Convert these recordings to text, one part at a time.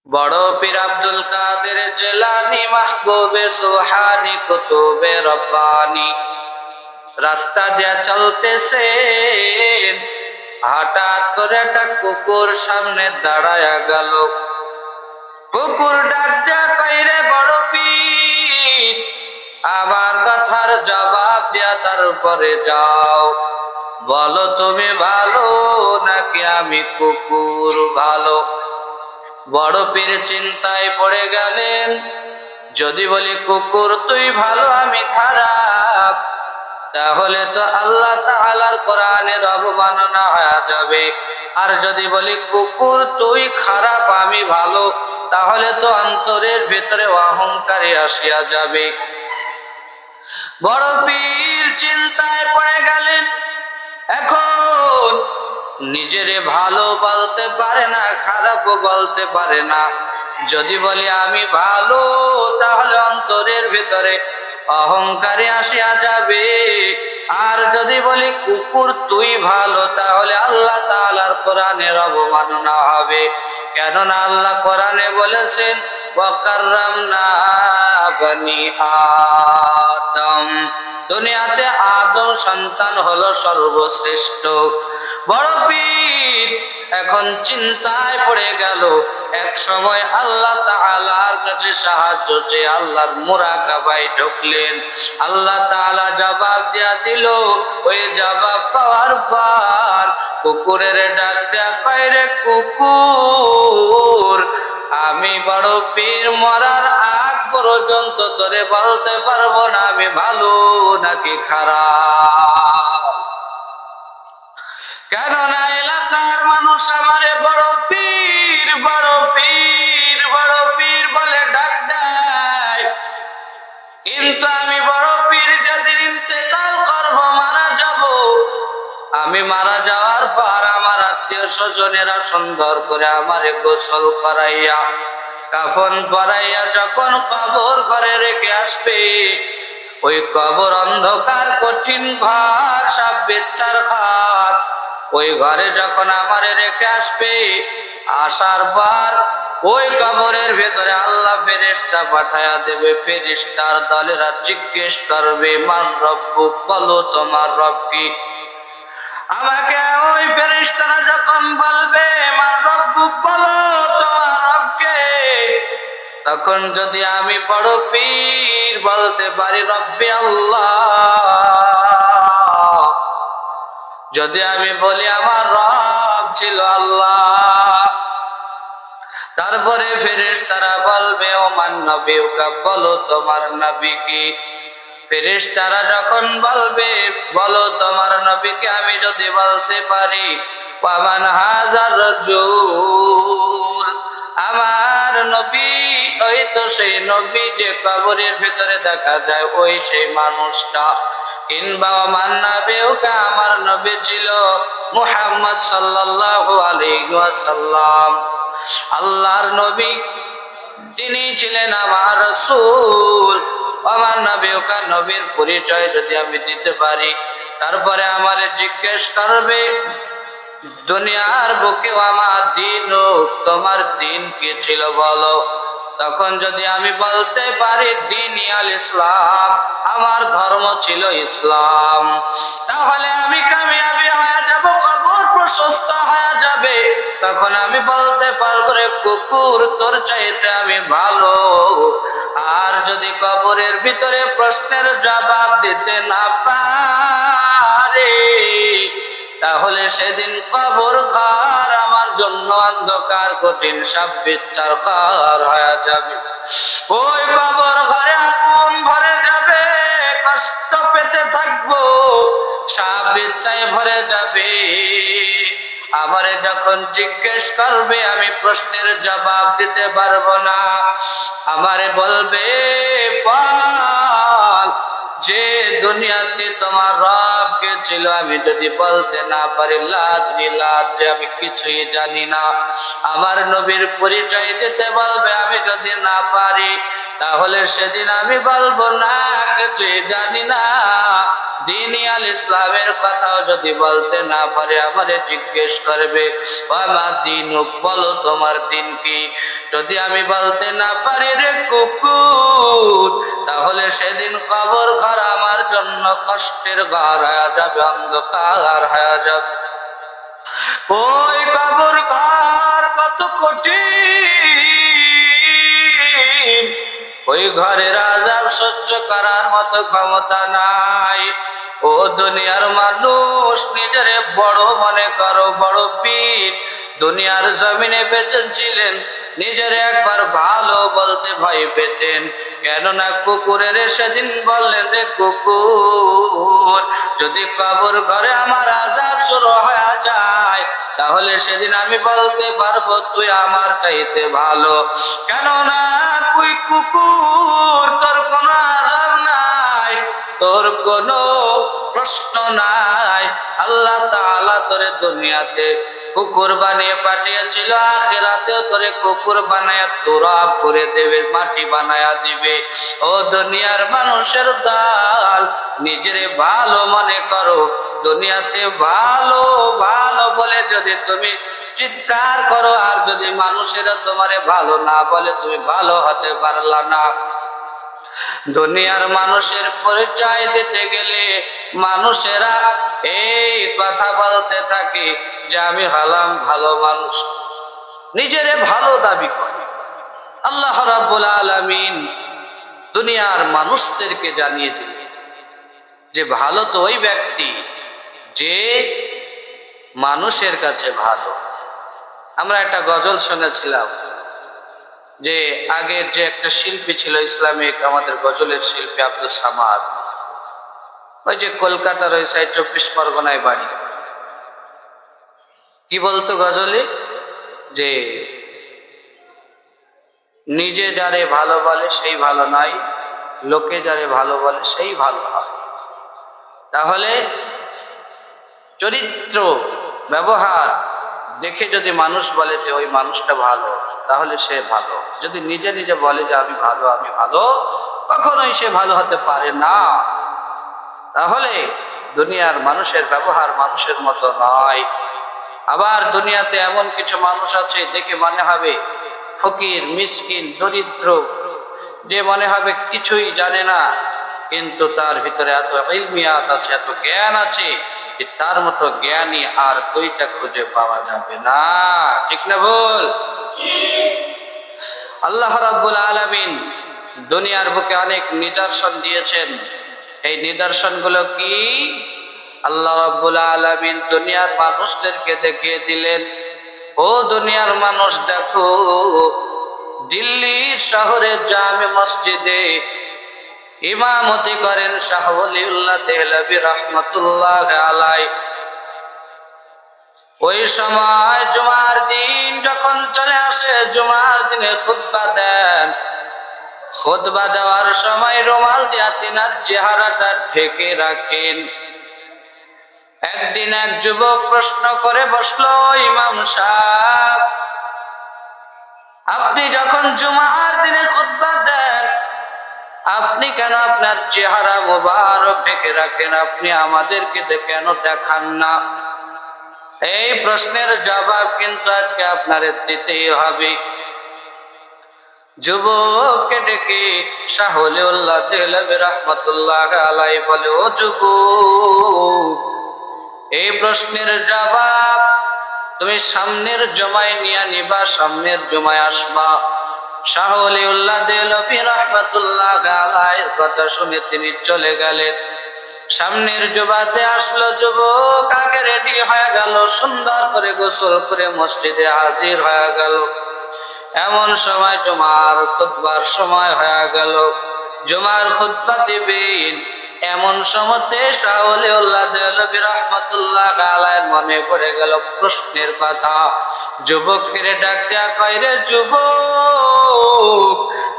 বড় পীর আব্দুল কাদের জিলানী মাহবুবে সুবহানি কুতুবে রব্বানি রাস্তা দিয়ে চলতেছেন, হঠাৎ করে একটা কুকুর সামনে দাঁড়ায়া গেল। কুকুর ডাক দেয়া কইরে বড় পীর, আমার কথার জবাব দিয়া তার উপরে যাও, বলো তুমি ভালো নাকি আমি কুকুর ভালো? বড় পীর চিন্তায় পড়ে গেলেন, যদি বলি কুকুর তুই ভালো আমি খারাপ, তাহলে তো আল্লাহ তাআলার কোরআনের অবমাননা হয়ে যাবে। আর যদি বলি কুকুর তুই খারাপ আমি ভালো, তাহলে তো অন্তরের ভিতরে অহংকারী আসিয়া যাবে। বড় পীর চিন্তায় পড়ে গেলেন, এখন নিজেরে ভালো বলতে পারে না, খারাপও বলতে পারে না। যদি বলি আমি ভালো, তাহলে অন্তরের ভিতরে অহংকারে আসিয়া যাবে। আর যদি বলি কুকুর তুই ভালো, তাহলে আল্লাহ তাআলার কোরআনের অবমাননা হবে। কেননা আল্লাহ কোরআনে বলেছেন, ওয়াকাররামনা বনি আদম, দুনিয়াতে আদম সন্তান হলো সর্বশ্রেষ্ঠ। বড় পীর এখন চিন্তায় পড়ে গেল। এক সময় আল্লাহ তাআলার কাছে সাহায্য চেয়ে আল্লাহর মুরাকাবায় ঢুকলেন। আল্লাহ তাআলা জবাব দিয়া দিল। ওই জবাব পাওয়ার পর কুকুরের ডাক দেয়া কইরে কুকুর, আমি বড় পীর মরার আগ পর্যন্ত তোরে বলতে পারবো না আমি ভালো নাকি খারাপ। কেননা এলাকার মানুষ আমারে বড় পীর বড় পীর বড় পীর বলে ডাক দেয়, কিন্তু আমি বড় পীর যেদিন ইন্তেকাল করব, মারা যাব, আমি মারা যাওয়ার পর আমার আত্মীয় স্বজনেরা সুন্দর করে আমারে গোসল করাইয়া কাফন পরাইয়া যখন কবর ঘরে রেখে আসবে, ওই কবর অন্ধকার কঠিন ঘর, সব বেচ্চার ঘর, ওই ঘরে যখন আমারে রেখে আসবে, আসার পর ওই কবরের ভেতরে আল্লাহ ফেরেশতা পাঠায়া দেবে। ফেরেশতার দলেরা জিজ্ঞেস করবে, মান রব্বুক, বলো তোমার রব কি? আমাকে ওই ফেরেশতারা যখন বলবে মান রব্বুক, বলো তোমার রব কে, তখন যদি আমি বড় পীর বলতে পারি রব্বি আল্লাহ, যদি আমি বলি আমার রব ছিল আল্লাহ, তারপরে ফেরেশতারা বলবে ও মান নবিয়ুকা, বলো তোমার নবী কি? ফেরেশতারা যখন বলবে বলো তোমার নবীকে, আমি যদি বলতে পারি ওয়ামান হাজার রাজূল, আমার নবী ওই তো সেই নবী যে কবরের ভিতরে দেখা যায়, ওই সেই মানুষটা। কিংবা ওয়ামান নাবিয়ুকা, আমার নবী ছিল মুহাম্মদ সাল্লাল্লাহু আলাইহি ওয়াসাল্লাম, আল্লাহর নবী, তিনি ছিলেন আমার রাসূল। আমার নবীকা, নবীর পরিচয় যদি আমি দিতে পারি, তারপরে আমারে জিজ্ঞেস করবে দুনিয়ার বুকে আমার দিন, তোমার দিন কি ছিল বলো। তখন যদি আমি বলতে পারি দিন আল ইসলাম, আমার ধর্ম ছিল ইসলাম, তাহলে আমি কামিয়াবি হয়ে যাব, কবর প্রশস্ত হয়ে যাবে। তখন আমি বলতে পারবো রে কুকুর, তোর চাইতে আমি ভালো। আর যদি কবরের ভিতরে প্রশ্নের জবাব দিতে না পারে, তাহলে সেদিন কবর ঘর আমার জন্য অন্ধকার কঠিন সব বিচ্ছার ঘর হয়ে যাবে। ওই কবর ঘরে আগুন ভরে যাবে, কষ্ট পেতে থাকবো, সব বিচ্ছায় ভরে যাবে। আমারে যখন জিজ্ঞেস করবে, আমি প্রশ্নের জবাব দিতে পারবো না। আমারে বলবে বল যে দুনিয়াতে তোমার রবকে ছিল, আমি যদি বলতে না পারি লাদ্রি লাদ্রি, আমি কিছুই জানি না। আমার নবীর পরিচয় দিতে বলবে, আমি যদি না পারি তাহলে সেদিন আমি বলবো না কিছুই জানি না। দ্বীন আল ইসলামের কথাও যদি বলতে না পারে আমারে জিজ্ঞেস করবে, ওয়া দ্বীনুক, বলো তোমার দিন কি। যদি আমি বলতে না পারি রে কুকুর, তাহলে সেদিন কবর ঘর আমার জন্য কষ্টের ঘর হয়ে যাবে, অন্ধকার হয়ে যাবে। ওই কবর ঘর কত কঠিন, ওই ঘরের আযাব সহ্য করার মতো ক্ষমতা নাই। ও দুনিয়ার মানুষ, নিজেরে বড় মনে করো, বড় পীর। দুনিয়ার জমিনে বেঁচে ছিলেন, নিজের একবার ভালো বলতে ভয় পেতেন। কেননা কুকুরের সেদিন বললেন, রে কুকুর, যদি কবর ঘরে আমার আযাব শুরু হয়ে যায় তাহলে সেদিন আমি বলতে পারবো তুই আমার চাইতে ভালো। কেননা তুই কুকুর, তোর কোনো আযাব নাই, তোর কোনো প্রশ্ন নাই। আল্লাহ তাআলা তোরে দুনিয়াতে কুকুর বানিয়ে পাঠিয়েছিল, আখিরাতেও তোরে কুকুর বানায়া তুরাব করে দেবে, মাটি বানায়া দিবে। ও দুনিয়ার মানুষের দল, নিজেরে ভালো মনে করো। দুনিয়াতে ভালো ভালো বলে যদি তুমি চিৎকার করো, আর যদি মানুষেরা তোমারে ভালো না বলে, তুমি ভালো হতে পারলা না। দুনিয়ার মানুষের পরিচয় দিতে গেলে মানুষেরা এই কথা বলতে থাকে যে আমি হলাম ভালো মানুষ, নিজেরে ভালো দাবি করে। আল্লাহ রাব্বুল আলামিন দুনিয়ার মানুষদেরকে জানিয়ে দিলেন যে ভালো তো ওই ব্যক্তি যে মানুষের কাছে ভালো। আমরা একটা গজল শুনেছিলাম যে আগের যে একটা শিল্পী ছিল ইসলামিক, আমাদের গজলের শিল্পী আব্দুল সামাদ, ওই যে কলকাতার ওই সাইড 24 পরগনায় বাড়ি। কি বলতো গজলে, যে নিজে যারে ভালো বলে সেই ভালো নয়, লোকে যারে ভালো বলে সেই ভালো হয়। তাহলে চরিত্র ব্যবহার দেখে যদি মানুষ বলে যে ওই মানুষটা ভালো, তাহলে সে ভালো। যদি নিজে নিজে বলে যে আমি ভালো আমি ভালো, কখনোই সে ভালো হতে পারে না। তাহলে দুনিয়ার মানুষের ব্যবহার মানুষের মতো নয়। আবার দুনিয়াতে এমন কিছু মানুষ আছে দেখে মনে হবে ফকির, মিসকিন, দরিদ্র, যে মনে হবে কিছুই জানে না, কিন্তু তার ভিতরে এত ইলমিয়াত আছে, এত জ্ঞান আছে, তার মতো জ্ঞানী আর দুইটা খুঁজে পাওয়া যাবে না। ঠিক না বল? আল্লাহ রাব্বুল আলামিন দুনিয়ার বুকে অনেক নিদর্শন দিয়েছেন। এই নিদর্শনগুলো কি? আল্লাহ রাব্বুল আলামিন দুনিয়ার মানুষদেরকে দেখিয়ে দিলেন, ও দুনিয়ার মানুষ দেখো, দিল্লির শহরের জামে মসজিদে ইমামতি করেন শাহ ওলিউল্লাহ দেহলভী রাহমাতুল্লাহ আলাইহি। ওই সময় জুমার দিন যখন চলে আসে, জুমার দিনে খুতবা দেন। খুতবা দেওয়ার সময় রুমাল দিয়া তিনার চেহারাটা ঢেকে রাখেন। একদিন এক যুবক প্রশ্ন করে বসলো, ইমাম সাহেব, আপনি যখন জুমার দিনে খুতবা দেন, আপনি কেন আপনার চেহারা মোবারক ঢেকে রাখেন? আপনি আমাদেরকে কেন দেখান না? এই প্রশ্নের জবাব কিন্তু আজকে আপনার দিতেই হবে। যুবককে ডেকে শাহ ওলিউল্লাহ দেহলভী রাহমাতুল্লাহ আলাইহি বলে, ও যুবক, এই প্রশ্নের জবাব তুমি সামনের জমায় নিয়ে নিবা, সামনের জমায় আসবা। শাহ ওলিউল্লাহ দেহলভী রাহমাতুল্লাহ আলাইহির কথা শুনে তিনি চলে গেলেন। সামনের জুমাতে আসলো, যুবক আগে রেডি হয়ে গেল, সুন্দর করে গোসল করে মসজিদে হাজির হয়ে গেল। এমন সময় জুমার খুতবার সময় হয়ে গেল, জুমার খুতবা দিবেন। এমন সময়তে শাহ ওলিউল্লাহ দেহলভী রাহমাতুল্লাহ আলাইহির মনে পড়ে গেল প্রশ্নের কথা। যুবককে ডাক দেয়া কয়, রে যুবক,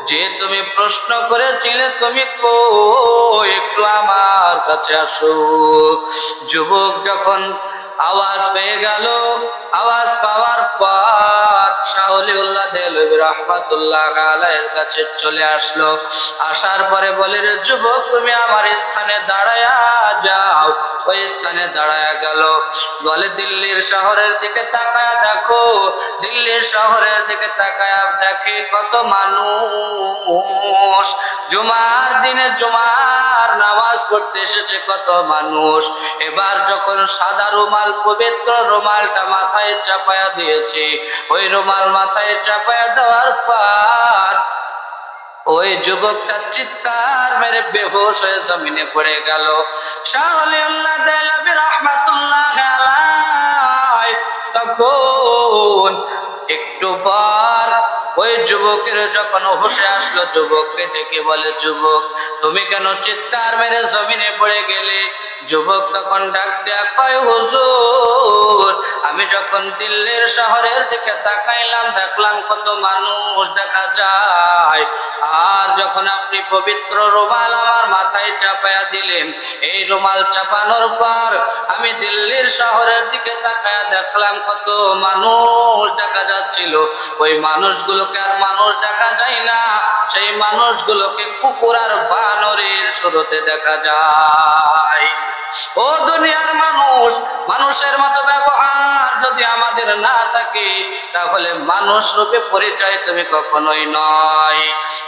যে তুমি প্রশ্ন করেছিলে তুমি একটু আমার কাছে আসো। যুবক যখন আওয়াজ পেয়ে গেল, আওয়াজ পাওয়ার পর শাহ ওলিউল্লাহ দেহলভী রাহমাতুল্লাহ আলাইহির কাছে চলে আসলো। আসার পরে বলে, রে যুবক, তুমি আমার স্থানে দাঁড়ায়া যাও। ওই স্থানে দাঁড়ায়া গেল। বলে, দিল্লির শহরের দিকে তাকায়া দেখো। দিল্লির শহরের দিকে তাকায়া দেখে কত মানুষ জুমার দিনে জুমার নামাজ পড়তে এসেছে, কত মানুষ। এবার যখন সাদা রুমাল, পবিত্র রুমালটা মাথায় চাপায়া দিয়েছে, ওই রুমাল মাথায় চাপায়া দেওয়ার পর ওই যুবকটা চিৎকার মেরে বেহুশ হয়ে জমিনে পড়ে গেল। শাহ ওলিউল্লাহ দেহলভী রাহমাতুল্লাহ আলাইহি তখন একটু পর ওই যুবকের যখন হুঁশে আসলো, যুবককে ডেকে বলে, যুবক, তুমি কেন চিৎকার মেরে জমিনে পড়ে গেলে? যুবক তখন ডাক দেয়া কয়, হুজুর, আমি যখন দিল্লির শহরের দিকে তাকাইলাম, দেখলাম কত মানুষ দেখা যায়। আর যখন আপনি পবিত্র রুমাল আমার মাথায় চাপায়া দিলেন, এই রুমাল চাপানোর পর আমি দিল্লির শহরের দিকে তাকায়া দেখলাম কত মানুষ দেখা যাচ্ছিল। ওই মানুষগুলোকে আর মানুষ দেখা যায় না, সেই মানুষগুলোকে কুকুর আর বানরের স্রোতে দেখা যায়। ও দুনিয়ার মানুষ, মানুষের মতো ব্যবহার যদি আমাদের না থাকে, তাহলে মানুষ রূপে পরিচয় তুমি কখনোই নয়।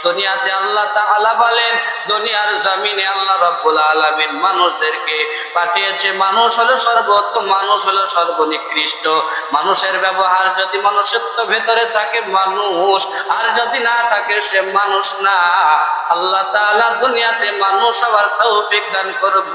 দুনিয়াতে আল্লাহ তাআলা বলেন, দুনিয়ার জমিনে আল্লাহ রাব্বুল আলামিন মানুষদেরকে পাঠিয়েছে। মানুষ হলো সর্বোত্তম, মানুষ হলো সর্বনিকৃষ্ট। মানুষের ব্যবহার যদি মনুষ্যত্ব ভেতরে থাকে মানুষ, আর যদি না থাকে সে মানুষ না। আল্লাহ তাআলা দুনিয়াতে মানুষ হওয়ার তৌফিক দান করুক।